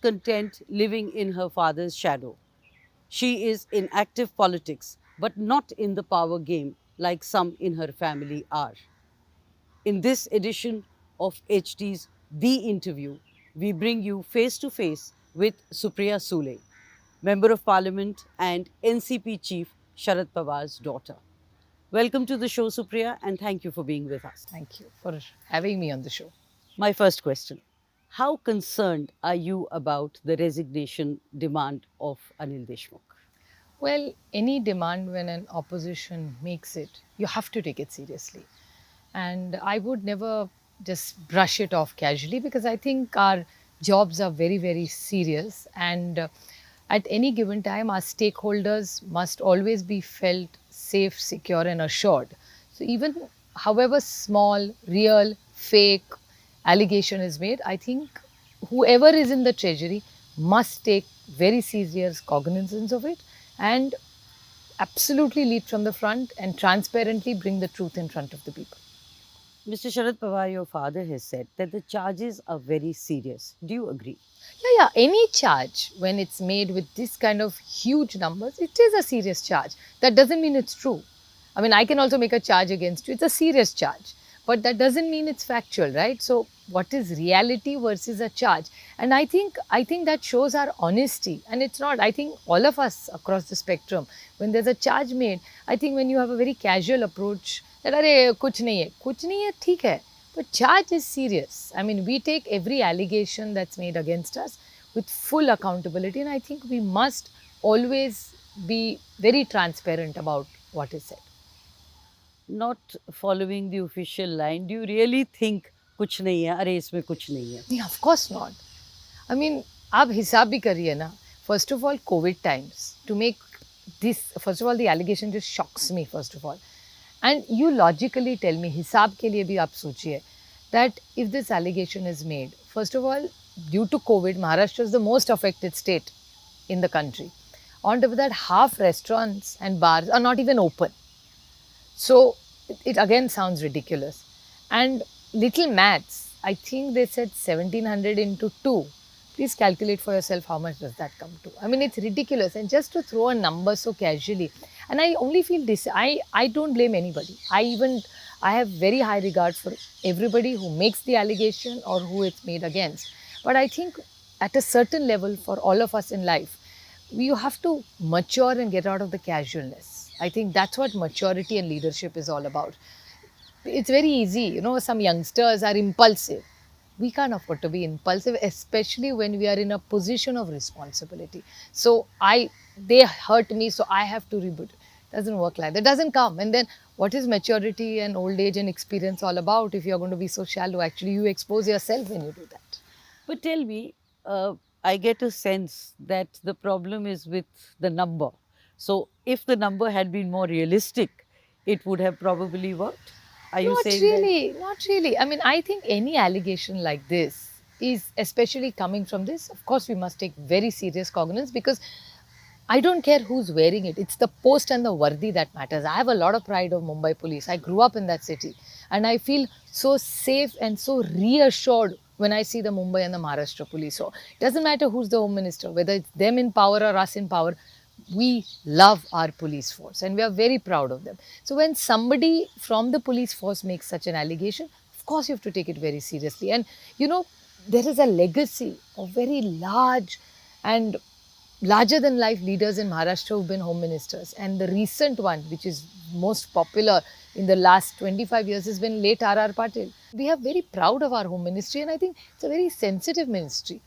content living in her father's shadow. She is in active politics, but not in the power game like some in her family are. In this edition of HT's The Interview, we bring you face to face with Supriya Sule, Member of Parliament and NCP Chief Sharad Pawar's daughter. Welcome to the show, Supriya, and thank you for being with us. Thank you for having me on the show. My first question: how concerned are you about the resignation demand of Anil Deshmukh? Well, any demand when an opposition makes it, you have to take it seriously. And I would never just brush it off casually because I think our jobs are very, very serious. And at any given time, our stakeholders must always be felt safe, secure, and assured. So, even however small, real, fake allegation is made, I think whoever is in the treasury must take very serious cognizance of it and absolutely lead from the front and transparently bring the truth in front of the people. Mr. Sharad Pawar, your father has said that the charges are very serious. Do you agree? Yeah, any charge when it's made with this kind of huge numbers, it is a serious charge. That doesn't mean it's true. I mean, I can also make a charge against you. It's a serious charge, but that doesn't mean it's factual, right? So, what is reality versus a charge? And I think that shows our honesty. And it's not. I think all of us across the spectrum, when there's a charge made, I think when you have a very casual approach, that अरे कुछ नहीं है, ठीक है. But charge is serious. I mean, we take every allegation that's made against us with full accountability, and I think we must always be very transparent about what is said. Not following the official line, do you really think कुछ नहीं है, अरे इसमें कुछ नहीं है? Yeah, of course not. I mean, आप हिसाब भी करिए ना. First of all, COVID times. To make this, first of all, the allegation just shocks me, first of all. And you logically tell me, हिसाब के लिए भी आप सोचिए, that if this allegation is made, first of all, due to COVID, Maharashtra is the most affected state in the country. On top of that, half restaurants and bars are not even open. So it again sounds ridiculous. And little maths, I think they said 1700 into 2. Please calculate for yourself how much does that come to. I mean, it's ridiculous. And just to throw a number so casually, and I only feel this, I don't blame anybody. I have very high regard for everybody who makes the allegation or who it's made against. But I think at a certain level for all of us in life, you have to mature and get out of the casualness. I think that's what maturity and leadership is all about. It's very easy, some youngsters are impulsive. We can't afford to be impulsive, especially when we are in a position of responsibility. So they hurt me, so I have to reboot. Doesn't work like that. Doesn't come. And then what is maturity and old age and experience all about if you're going to be so shallow? Actually, you expose yourself when you do that. But tell me, I get a sense that the problem is with the number. So, if the number had been more realistic, it would have probably worked. Are you Not saying that? really, not really. I mean, I think any allegation like this is especially coming from this. Of course, we must take very serious cognizance because I don't care who's wearing it. It's the post and the vardi that matters. I have a lot of pride of Mumbai police. I grew up in that city and I feel so safe and so reassured when I see the Mumbai and the Maharashtra police. So it doesn't matter who's the home minister, whether it's them in power or us in power. We love our police force and we are very proud of them. So when somebody from the police force makes such an allegation, of course you have to take it very seriously. And there is a legacy of very large and larger than life leaders in Maharashtra who've been home ministers. And the recent one, which is most popular in the last 25 years, has been late R.R. Patil. We are very proud of our home ministry and I think it's a very sensitive ministry.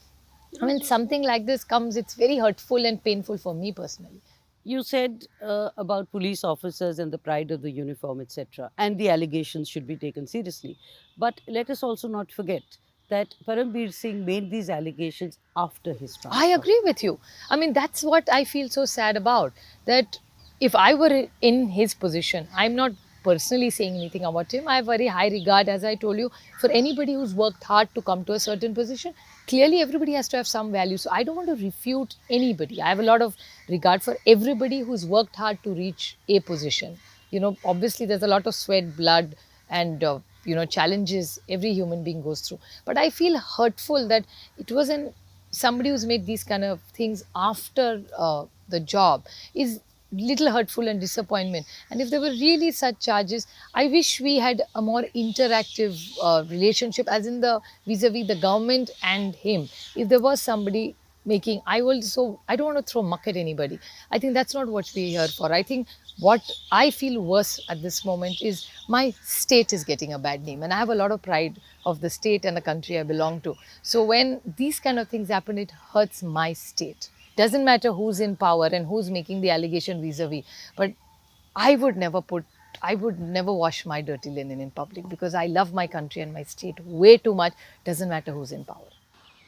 I mean, something like this comes, it's very hurtful and painful for me personally. You said about police officers and the pride of the uniform, etc., and the allegations should be taken seriously. But let us also not forget that Parambir Singh made these allegations after his I transfer. agree with you. I mean, that's what I feel so sad about. That if I were in his position, I'm not personally saying anything about him. I have very high regard, as I told you, for anybody who's worked hard to come to a certain position. Clearly, everybody has to have some value. So I don't want to refute anybody. I have a lot of regard for everybody who's worked hard to reach a position. Obviously, there's a lot of sweat, blood, and challenges every human being goes through. But I feel hurtful that it was an somebody who's made these kind of things after the job is little hurtful and disappointment. And if there were really such charges, I wish we had a more interactive relationship, as in the vis-a-vis the government and him. If there was somebody making, I don't want to throw muck at anybody. I think that's not what we're here for. I think what I feel worse at this moment is my state is getting a bad name, and I have a lot of pride of the state and the country I belong to. So when these kind of things happen, it hurts my state. Doesn't matter who's in power and who's making the allegation vis-a-vis, but I would never put, I would never wash my dirty linen in public, because I love my country and my state way too much. Doesn't matter who's in power.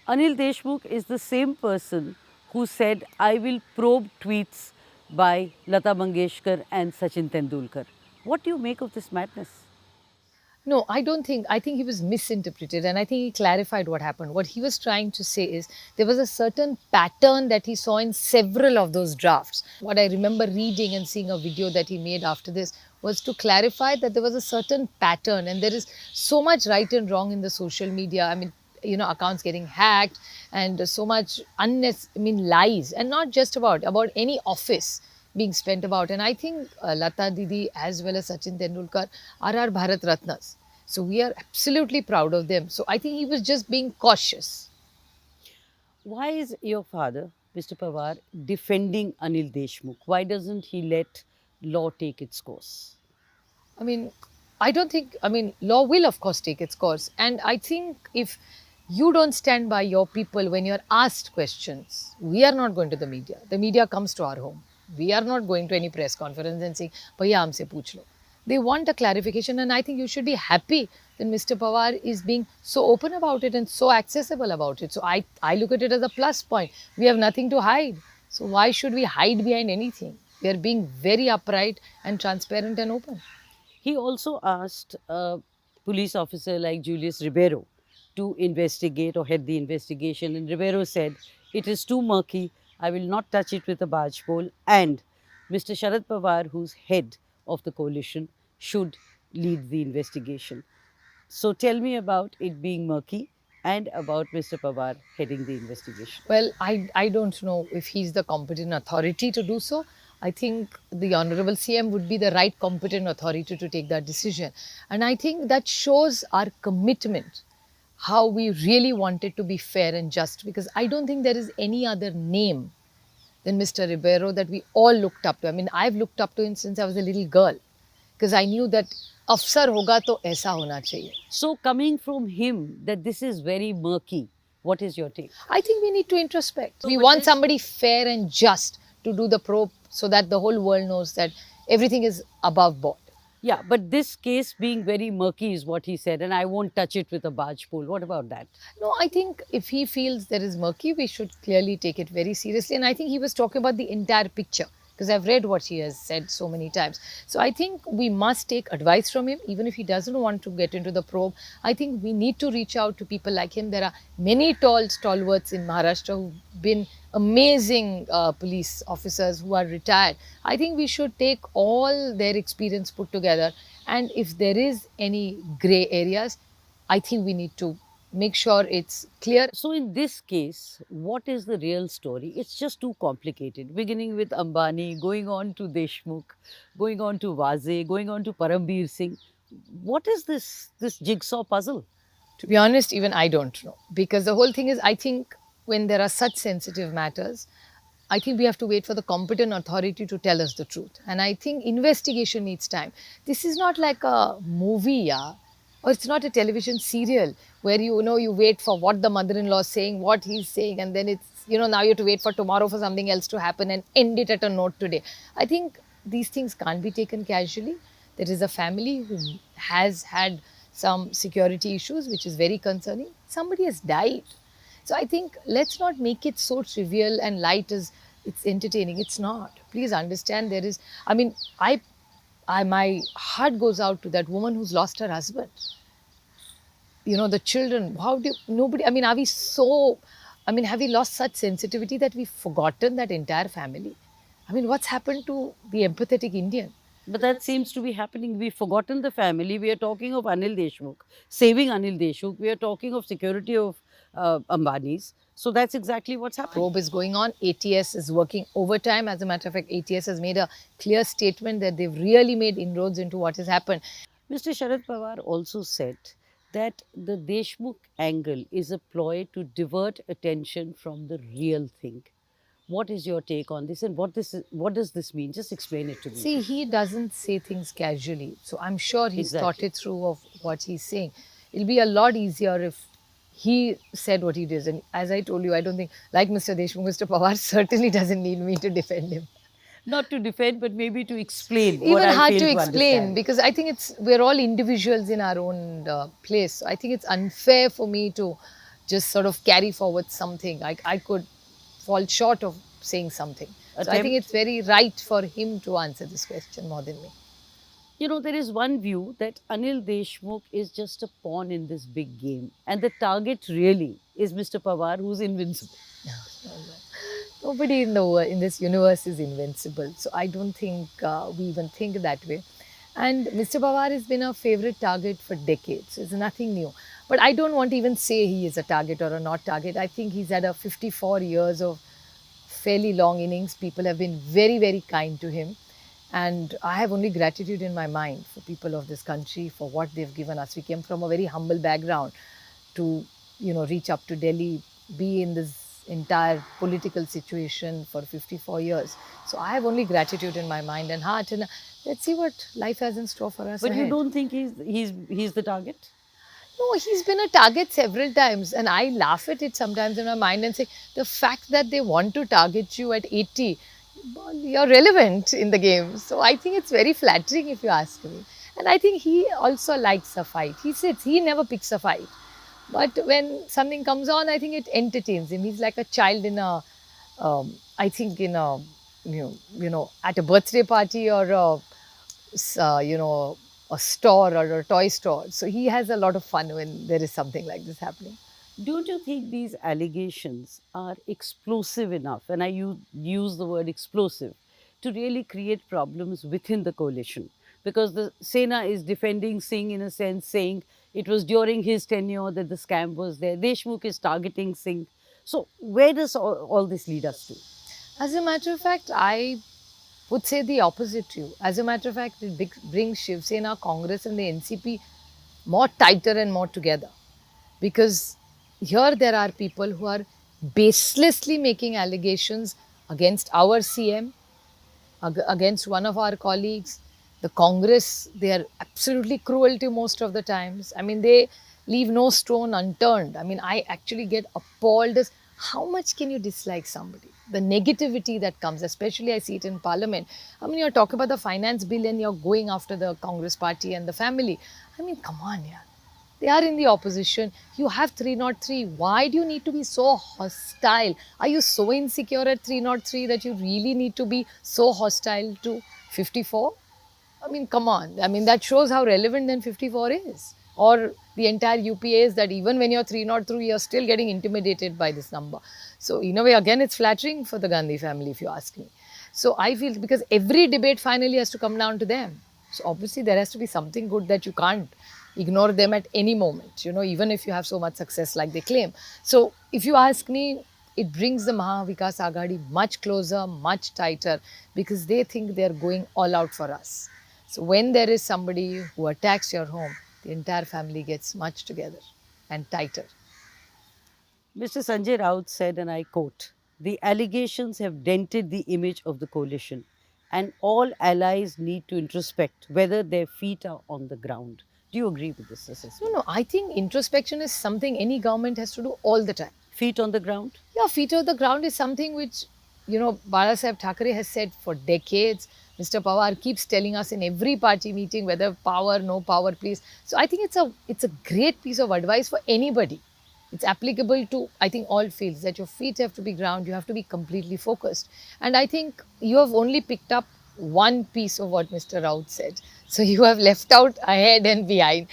Anil Deshmukh is the same person who said, I will probe tweets by Lata Mangeshkar and Sachin Tendulkar. What do you make of this madness? No, I don't think. I think he was misinterpreted, and I think he clarified what happened. What he was trying to say is there was a certain pattern that he saw in several of those drafts. What I remember reading and seeing a video that he made after this was to clarify that there was a certain pattern, and there is so much right and wrong in the social media. I mean, you know, accounts getting hacked and so much lies, and not just about any office being spent about. And I think Lata Didi as well as Sachin Tendulkar are our Bharat Ratnas. So we are absolutely proud of them. So I think he was just being cautious. Why is your father, Mr. Pawar, defending Anil Deshmukh? Why doesn't he let law take its course? I mean, I don't think, I mean, law will of course take its course. And I think if you don't stand by your people when you're asked questions, we are not going to the media. The media comes to our home. We are not going to any press conference and saying, Bhaiya, humse pooch lo. They want a clarification, and I think you should be happy that Mr. Pawar is being so open about it and so accessible about it. So I look at it as a plus point. We have nothing to hide. So why should we hide behind anything? We are being very upright and transparent and open. He also asked a police officer like Julius Ribeiro to investigate or head the investigation. And Ribeiro said, it is too murky. I will not touch it with a barge pole. And Mr. Sharad Pawar, who's head of the coalition, should lead the investigation. So tell me about it being murky and about Mr. Pawar heading the investigation. Well, I don't know if he's the competent authority to do so. I think the Honorable CM would be the right competent authority to take that decision. And I think that shows our commitment, how we really want it to be fair and just, because I don't think there is any other name than Mr. Ribeiro that we all looked up to. I mean, I've looked up to him since I was a little girl, because I knew that अफसर होगा तो ऐसा होना चाहिए. So coming from him that this is very murky, what is your take? I think we need to introspect. We want somebody fair and just to do the probe, so that the whole world knows that everything is above board. Yeah, but this case being very murky is what he said, and I won't touch it with a barge pole. What about that? No, I think if he feels there is murky, we should clearly take it very seriously. And I think he was talking about the entire picture, because I've read what he has said so many times. So I think we must take advice from him, even if he doesn't want to get into the probe. I think we need to reach out to people like him. There are many tall stalwarts in Maharashtra who've been amazing police officers who are retired. I think we should take all their experience put together, and if there is any grey areas, I think we need to make sure it's clear. So in this case, what is the real story? It's just too complicated. Beginning with Ambani, going on to Deshmukh, going on to Waze, going on to Parambir Singh. What is this jigsaw puzzle? To be honest, even I don't know. Because the whole thing is, I think when there are such sensitive matters, I think we have to wait for the competent authority to tell us the truth. And I think investigation needs time. This is not like a movie, yeah? Or it's not a television serial where you wait for what the mother-in-law is saying, what he's saying, and then it's, now you have to wait for tomorrow for something else to happen and end it at a note today. I think these things can't be taken casually. There is a family who has had some security issues, which is very concerning. Somebody has died. So I think let's not make it so trivial and light as it's entertaining. It's not. Please understand there is, my heart goes out to that woman who's lost her husband. The children, are we have we lost such sensitivity that we've forgotten that entire family? What's happened to the empathetic Indian? But that seems to be happening. We've forgotten the family. We are talking of Anil Deshmukh, saving Anil Deshmukh. We are talking of security of Ambanis. So that's exactly what's happening. Probe is going on. ATS is working overtime. As a matter of fact, ATS has made a clear statement that they've really made inroads into what has happened. Mr. Sharad Pawar also said that the Deshmukh angle is a ploy to divert attention from the real thing. What is your take on this, and what does this mean? Just explain it to me. See, he doesn't say things casually. So I'm sure he's thought Exactly. it through of what he's saying. It'll be a lot easier if he said what he did. And as I told you, I don't think, like Mr. Deshmukh, Mr. Pawar certainly doesn't need me to defend him. Not to defend, but maybe to explain what Even I hard fail to to explain understand. because I think we're all individuals in our own place. So I think it's unfair for me to just sort of carry forward something. I could fall short of saying something. So I think Attempt. it's very right for him to answer this question more than me. You know, there is one view that Anil Deshmukh is just a pawn in this big game, and the target really is Mr. Pawar, who's invincible. Nobody in in this universe is invincible. So I don't think we even think that way. And Mr. Pawar has been a favorite target for decades. It's nothing new. But I don't want to even say he is a target or a not target. I think he's had a 54 years of fairly long innings. People have been very, very kind to him. And I have only gratitude in my mind for people of this country for what they've given us. We came from a very humble background to, reach up to Delhi, be in this entire political situation for 54 years. So I have only gratitude in my mind and heart. And let's see what life has in store for us But you ahead. don't think he's the target? No, he's been a target several times, and I laugh at it sometimes in my mind and say the fact that they want to target you at 80, well, you're relevant in the game. So I think it's very flattering if you ask me. And I think he also likes a fight. He sits, he never picks a fight. But when something comes on, I think it entertains him. He's like a child in a, I think in a, at a birthday party or a, a store or a toy store. So he has a lot of fun when there is something like this happening. Don't you think these allegations are explosive enough, and I use the word explosive, to really create problems within the coalition? Because the Sena is defending Singh in a sense, saying it was during his tenure that the scam was there. Deshmukh is targeting Singh. So, where does all this lead us to? As a matter of fact, I would say the opposite to you. As a matter of fact, it brings Shiv Sena, Congress, and the NCP more tighter and more together. Because here there are people who are baselessly making allegations against our CM, against one of our colleagues. The Congress, they are absolutely cruel to most of the times. I mean, they leave no stone unturned. I mean, I actually get appalled as how much can you dislike somebody? The negativity that comes, especially I see it in Parliament. I mean, you're talking about the finance bill and you're going after the Congress party and the family. I mean, come on, yeah. They are in the opposition. You have 303. Why do you need to be so hostile? Are you so insecure at 303 that you really need to be so hostile to 54? I mean, come on. I mean, that shows how relevant then 54 is. Or the entire UPA is that even when you're 303, you're still getting intimidated by this number. So, in a way, again, it's flattering for the Gandhi family, if you ask me. So, I feel because every debate finally has to come down to them. So, obviously, there has to be something good that you can't ignore them at any moment, even if you have so much success like they claim. So, if you ask me, it brings the Maha Vikas Aghadi much closer, much tighter because they think they're going all out for us. So, when there is somebody who attacks your home, the entire family gets much together and tighter. Mr. Sanjay Raut said, and I quote, "The allegations have dented the image of the coalition, and all allies need to introspect whether their feet are on the ground." Do you agree with this assessment? No, I think introspection is something any government has to do all the time. Feet on the ground? Yeah, feet on the ground is something which, Bala Sahib Thackeray has said for decades. Mr. Pawar keeps telling us in every party meeting whether power, no power, please. So I think it's a great piece of advice for anybody. It's applicable to, I think, all fields that your feet have to be ground, you have to be completely focused. And I think you have only picked up one piece of what Mr. Raut said. So you have left out ahead and behind.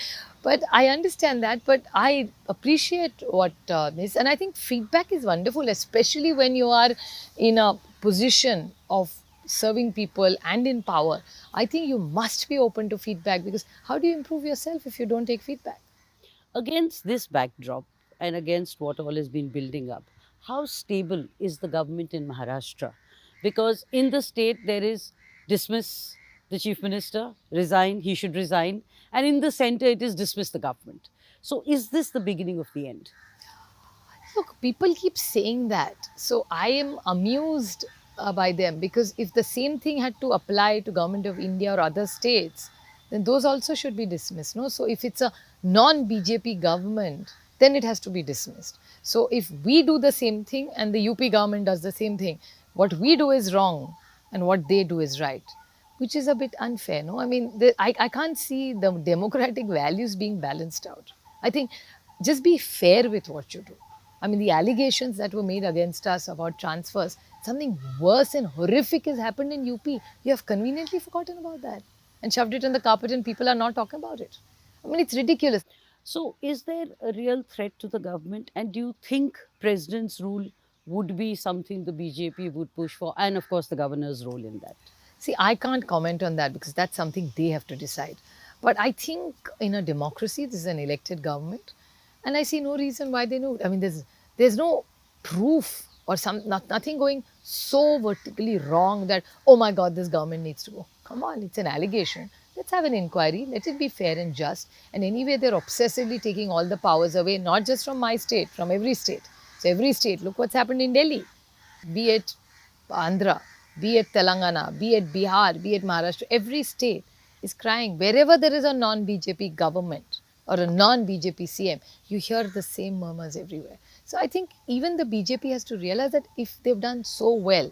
But I understand that, but I appreciate what this, and I think feedback is wonderful, especially when you are in a position of serving people and in power. I think you must be open to feedback because how do you improve yourself if you don't take feedback? Against this backdrop, and against what all has been building up, how stable is the government in Maharashtra? Because in the state there is dismiss the chief minister, resign, he should resign, and in the center it is dismiss the government. So is this the beginning of the end? Look, people keep saying that. So I am amused by them, because if the same thing had to apply to Government of India or other states, then those also should be dismissed. No? So if it's a non-BJP government, then it has to be dismissed. So if we do the same thing and the UP government does the same thing, what we do is wrong and what they do is right, which is a bit unfair. No, I mean, I can't see the democratic values being balanced out. I think just be fair with what you do. I mean, the allegations that were made against us about transfers, something worse and horrific has happened in UP. You have conveniently forgotten about that and shoved it on the carpet, and people are not talking about it. I mean, it's ridiculous. So, is there a real threat to the government? And do you think president's rule would be something the BJP would push for? And of course, the governor's role in that. See, I can't comment on that because that's something they have to decide. But I think in a democracy, this is an elected government, and I see no reason why they know. I mean, there's no proof or nothing going so vertically wrong that, oh my God, this government needs to go. Come on, it's an allegation. Let's have an inquiry. Let it be fair and just. And anyway, they're obsessively taking all the powers away, not just from my state, from every state. So every state, look what's happened in Delhi. Be it Andhra, be it Telangana, be it Bihar, be it Maharashtra, every state is crying. Wherever there is a non-BJP government or a non-BJP CM, you hear the same murmurs everywhere. So I think even the BJP has to realize that if they've done so well,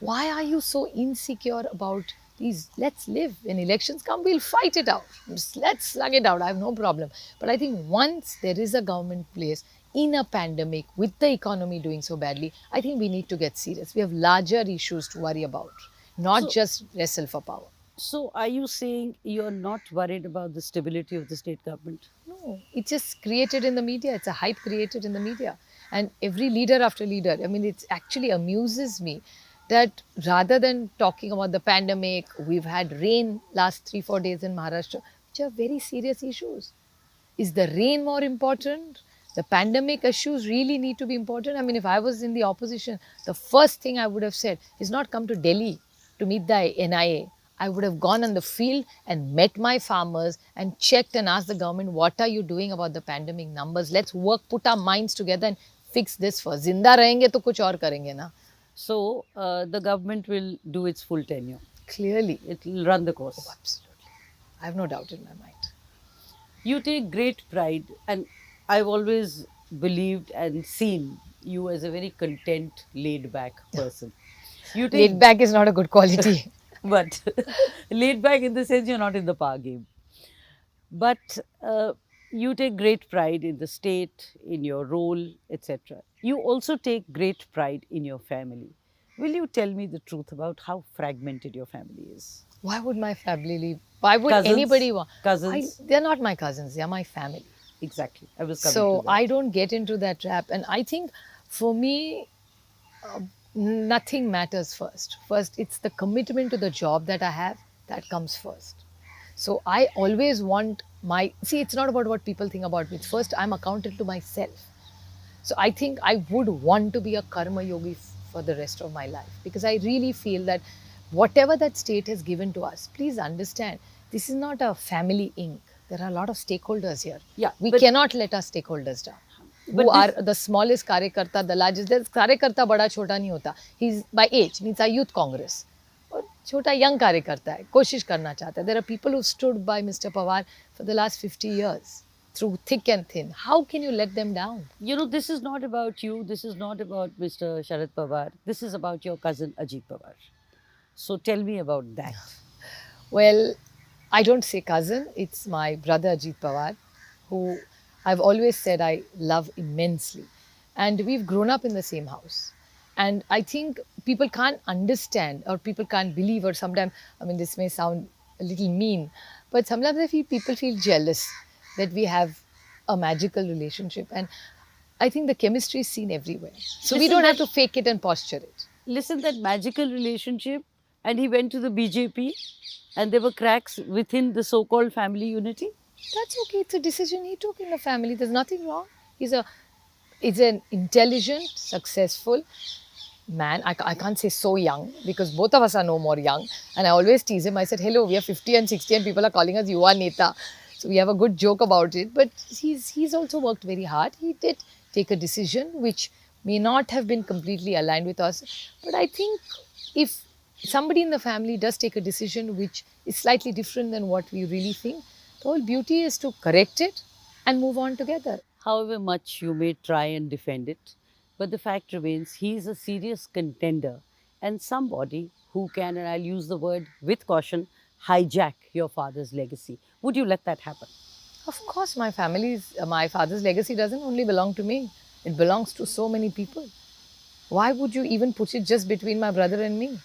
why are you so insecure about these? Let's live. When elections come, we'll fight it out. Just let's slug it out. I have no problem. But I think once there is a government place in a pandemic with the economy doing so badly, I think we need to get serious. We have larger issues to worry about, not just wrestle for power. So, are you saying you're not worried about the stability of the state government? No, it's just created in the media. It's a hype created in the media. And every leader after leader, I mean, it actually amuses me that rather than talking about the pandemic, we've had rain last 3-4 days in Maharashtra, which are very serious issues. Is the rain more important? The pandemic issues really need to be important. I mean, if I was in the opposition, the first thing I would have said is not come to Delhi to meet the NIA. I would have gone on the field and met my farmers and checked and asked the government, what are you doing about the pandemic numbers? Let's work, put our minds together and fix this first. Zinda rahenge to kuch aur karenge na. So, the government will do its full tenure. Clearly. It will run the course. Oh, absolutely. I have no doubt in my mind. You take great pride, and I've always believed and seen you as a very content, laid back person. You take, Laid back is not a good quality. but laid back in the sense you're not in the power game. But you take great pride in the state, in your role, etc. You also take great pride in your family. Will you tell me the truth about how fragmented your family is? Why would my family leave? Why would Cousins? anybody want? Cousins? They're not my cousins. They're my family. Exactly. I was coming So to that. I don't get into that trap. And I think for me, nothing matters first. First, it's the commitment to the job that I have that comes first. So I always want it's not about what people think about me. It's first, I'm accountable to myself. So I think I would want to be a karma yogi for the rest of my life, because I really feel that whatever that state has given to us, please understand, this is not a family inc. There are a lot of stakeholders here. Yeah, We but- cannot let our stakeholders down. But Who are this- the smallest karyakarta, the largest. The karyakarta bada chota nahi hota. He's by age, means a youth congress. और छोटा young कार्यकर्ता है, कोशिश करना चाहता है. There are people who stood by Mr. Pawar for the last 50 years through thick and thin. How can you let them down? You know, this is not about you. This is not about Mr. Sharad Pawar. This is about your cousin Ajit Pawar. So tell me about that. Well, I don't say cousin. It's my brother Ajit Pawar, who I've always said I love immensely. And we've grown up in the same house. And I think people can't understand, or people can't believe, or sometimes, I mean, this may sound a little mean, but sometimes people feel jealous that we have a magical relationship. And I think the chemistry is seen everywhere. So we Listen, don't have that- to fake it and posture it. Listen, that magical relationship, and he went to the BJP, and there were cracks within the so-called family unity. That's okay. It's a decision he took in the family. There's nothing wrong. He's a is an intelligent, successful man. I can't say so young because both of us are no more young. And I always tease him. I said, hello, we are 50 and 60 and people are calling us Yuva Neta. So we have a good joke about it. But he's also worked very hard. He did take a decision which may not have been completely aligned with us. But I think if somebody in the family does take a decision which is slightly different than what we really think, the whole beauty is to correct it and move on together. However much you may try and defend it, but the fact remains he is a serious contender and somebody who can, and I'll use the word with caution, hijack your father's legacy. Would you let that happen? Of course, my father's legacy doesn't only belong to me. It belongs to so many people. Why would you even put it just between my brother and me?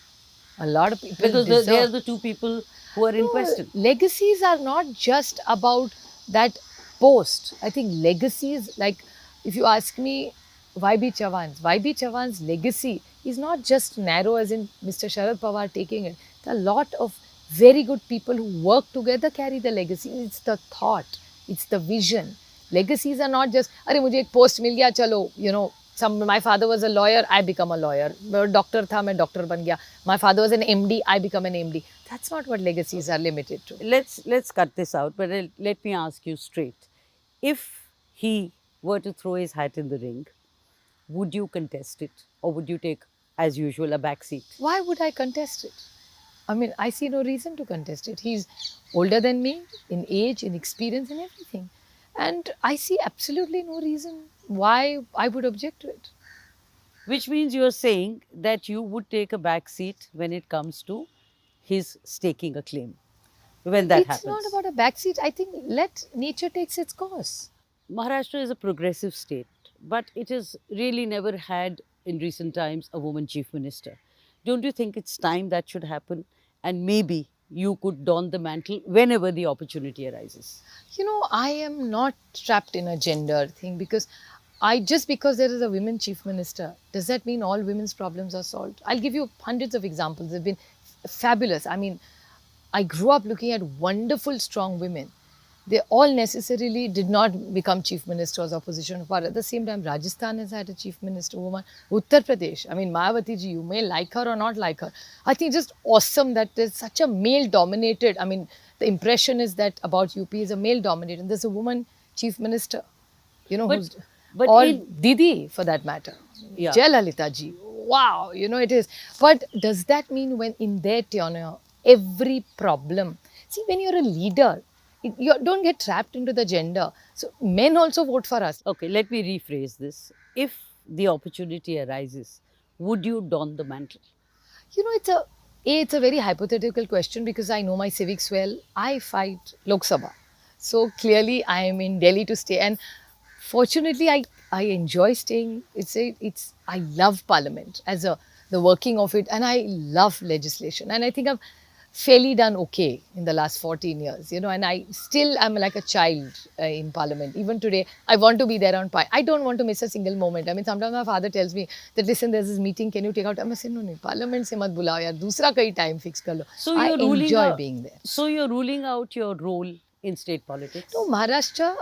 A lot of people Because deserve. they are the two people who are in No, question. legacies are not just about that post. I think legacies, like if you ask me, YB Chavan's legacy is not just narrow as in Mr. Sharad Pawar taking it. There are a lot of very good people who work together carry the legacy. It's the thought, it's the vision. Legacies are not just, अरे मुझे एक post मिल गया चलो, you know, my father was a lawyer, I become a lawyer. Doctor था, मैं doctor बन गया. My father was an MD, I become an MD. That's not what legacies are limited to. Let's cut this out, but let me ask you straight. If he were to throw his hat in the ring, would you contest it or would you take, as usual, a back seat? Why would I contest it? I mean, I see no reason to contest it. He's older than me in age, in experience, in everything. And I see absolutely no reason why I would object to it. Which means you're saying that you would take a back seat when it comes to his staking a claim. When that It's happens. not about a backseat. I think let nature takes its course. Maharashtra is a progressive state, but it has really never had in recent times a woman chief minister. Don't you think it's time that should happen? And maybe you could don the mantle whenever the opportunity arises. You know, I am not trapped in a gender thing because just because there is a women chief minister, does that mean all women's problems are solved? I'll give you hundreds of examples. They've been fabulous. I mean, I grew up looking at wonderful, strong women. They all necessarily did not become chief ministers or position of power. At the same time, Rajasthan has had a chief minister woman. Uttar Pradesh, I mean, Mayawati ji, you may like her or not like her. I think just awesome that there's such a male-dominated, I mean, the impression is that about UP is a male-dominated. And there's a woman chief minister, you know, But- who's, but or in- Didi for that matter. Yeah. Jayalalitha ji, wow, you know, it is. But does that mean when in their tenure, every problem, see, when you're a leader, you don't get trapped into the gender. So men also vote for us. Okay, let me rephrase this. If the opportunity arises, would you don the mantle? You know, it's a very hypothetical question because I know my civics well. I fight Lok Sabha. So clearly I am in Delhi to stay. And fortunately, I enjoy staying. I love parliament as the working of it, and I love legislation. And I think I've fairly done okay in the last 14 years, you know, and I still am like a child in parliament. Even today, I want to be there on time. I don't want to miss a single moment. I mean, sometimes my father tells me that, listen, there's this meeting, can you take out? I'm saying, no, parliament se mat bulao yaar, dusra kai time fix kar lo. So I you're ruling enjoy out, being there. So you're ruling out your role in state politics? No, Maharashtra,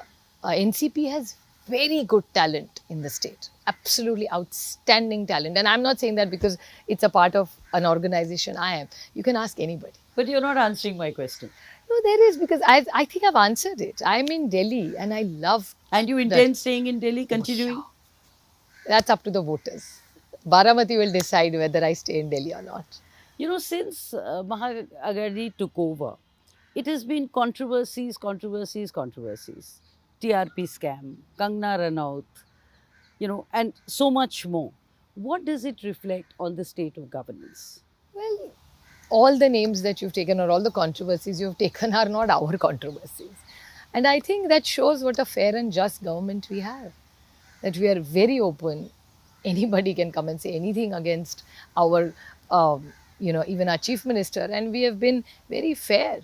NCP has very good talent in the state. Absolutely outstanding talent. And I'm not saying that because it's a part of an organization I am. You can ask anybody. But you're not answering my question. No, there is because I think I've answered it. I'm in Delhi and I love. And you intend staying in Delhi, continuing? That's up to the voters. Baramati will decide whether I stay in Delhi or not. You know, since Mahatma Gandhi took over, it has been controversies. TRP scam, Kangna Ranaut, you know, and so much more. What does it reflect on the state of governance? Well, all the names that you've taken or all the controversies you've taken are not our controversies. And I think that shows what a fair and just government we have. That we are very open. Anybody can come and say anything against our, even our chief minister. And we have been very fair.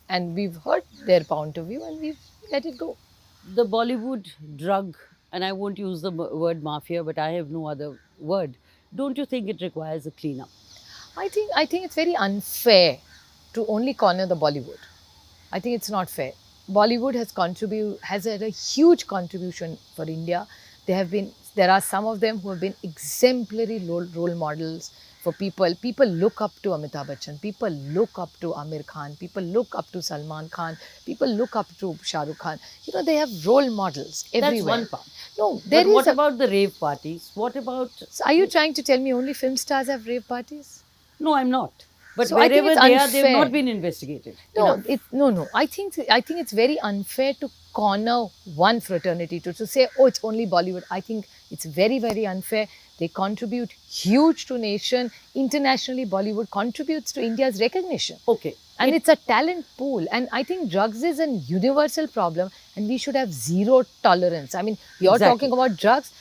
And we've heard their point of view and we've let it go. The Bollywood drug, and I won't use the word mafia, but I have no other word. Don't you think it requires a cleanup? I think it's very unfair to only corner the Bollywood. I think it's not fair. Bollywood has had a huge contribution for India. They have been there are some of them who have been exemplary role models for people. People look up to Amitabh Bachchan, people look up to Amir Khan, people look up to Salman Khan, people look up to Shah Rukh Khan. You know, they have role models everywhere. That's one part. No, there But is what a- about the rave parties? What about... So are you trying to tell me only film stars have rave parties? No, I'm not. But So I think wherever it's they are, they've unfair. not been investigated. No, enough. no. I think it's very unfair to corner one fraternity to say, oh, it's only Bollywood. I think it's very, very unfair. They contribute huge to nation. Internationally, Bollywood contributes to India's recognition. Okay. And it's a talent pool. And I think drugs is a universal problem and we should have zero tolerance. I mean, you're Exactly. talking about drugs.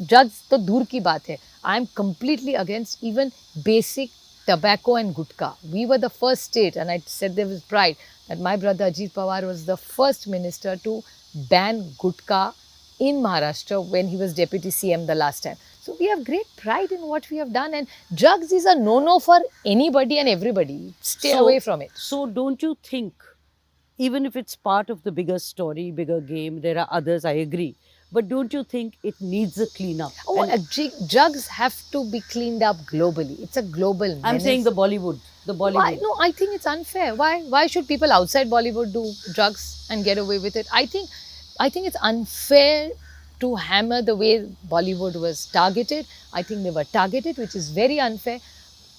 Drugs to dur ki baat hai. I am completely against even basic tobacco and gutka. We were the first state, and I said there with pride, that my brother Ajit Pawar was the first minister to ban gutka in Maharashtra when he was deputy CM the last time. So we have great pride in what we have done, and drugs is a no-no for anybody and everybody. Stay away from it. So don't you think, even if it's part of the bigger story, bigger game, there are others, I agree. But don't you think it needs a cleanup? Oh, And drugs have to be cleaned up globally. It's a global menace. I'm saying the Bollywood. The Bollywood. Why? No, I think it's unfair. Why should people outside Bollywood do drugs and get away with it? I think it's unfair to hammer the way Bollywood was targeted. I think they were targeted, which is very unfair.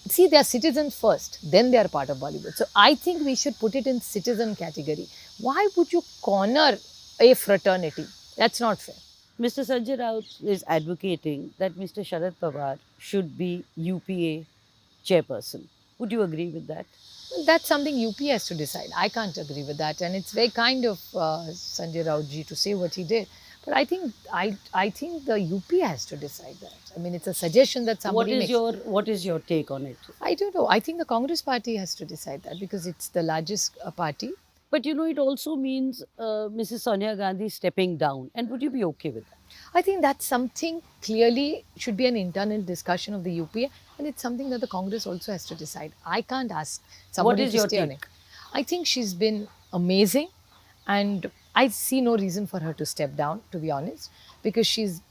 See, they are citizens first, then they are part of Bollywood. So I think we should put it in citizen category. Why would you corner a fraternity? That's not fair. Mr. Sanjay Raut is advocating that Mr. Sharad Pawar should be UPA chairperson. Would you agree with that? Well, that's something UP has to decide. I can't agree with that, and it's very kind of Sanjay Raut ji to say what he did. But I think the UP has to decide that. I mean, it's a suggestion that somebody makes. What is your take on it? I don't know. I think the Congress party has to decide that because it's the largest party. But you know, it also means Mrs. Sonia Gandhi stepping down. And would you be okay with that? I think that's something clearly should be an internal discussion of the UPA, and it's something that the Congress also has to decide. I can't ask somebody is to your stay on take? it. I think she's been amazing, and I see no reason for her to step down, to be honest, because she's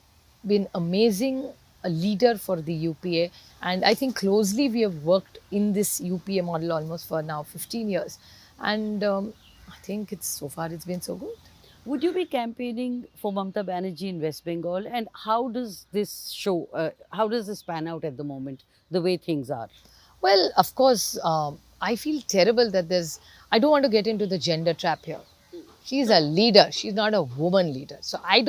been amazing, a leader for the UPA, and I think closely we have worked in this UPA model almost for now 15 years, and I think so far it's been so good. Would you be campaigning for Mamata Banerjee in West Bengal? And how does this how does this pan out at the moment, the way things are? Well, of course, I feel terrible that I don't want to get into the gender trap here. She's a leader. She's not a woman leader. So I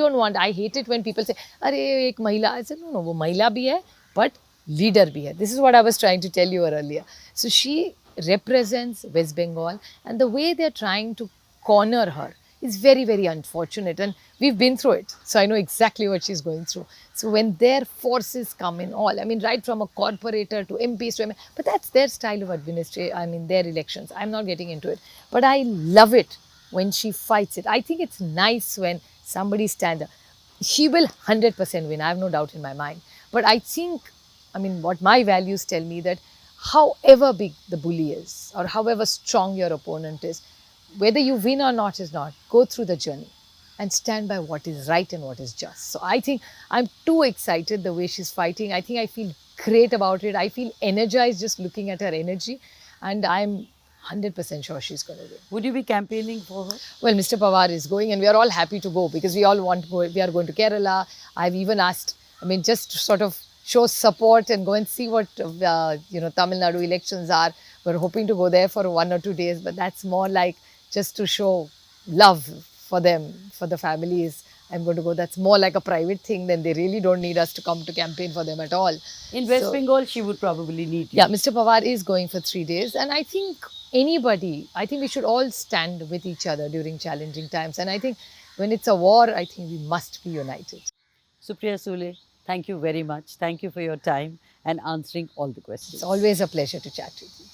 hate it when people say, "Arey, ek mahila." I said, no, wo mahila bhi hai, but leader bhi hai. This is what I was trying to tell you earlier. So she represents West Bengal, and the way they're trying to corner her is very, very unfortunate. And we've been through it. So I know exactly what she's going through. So when their forces come in all, I mean, right from a corporator to MPs to but that's their style of administration, I mean, their elections. I'm not getting into it. But I love it when she fights it. I think it's nice when somebody stands up. She will 100% win. I have no doubt in my mind. But I think, I mean, what my values tell me that however big the bully is or however strong your opponent is, whether you win or not is not, go through the journey and stand by what is right and what is just. So I think I'm too excited the way she's fighting. I think I feel great about it. I feel energized just looking at her energy, and I'm 100% sure she's going to win. Would you be campaigning for her? Well, Mr. Pawar is going, and we are all happy to go because we all want to go. We are going to Kerala. I've even asked, I mean, just to sort of show support and go and see what, Tamil Nadu elections are. We're hoping to go there for 1 or 2 days, but that's more like just to show love for them, for the families. I'm going to go. That's more like a private thing. Then they really don't need us to come to campaign for them at all. In West Bengal, she would probably need you. Yeah, Mr. Pawar is going for 3 days. And I think I think we should all stand with each other during challenging times. And I think when it's a war, I think we must be united. Supriya Sule, thank you very much. Thank you for your time and answering all the questions. It's always a pleasure to chat with you.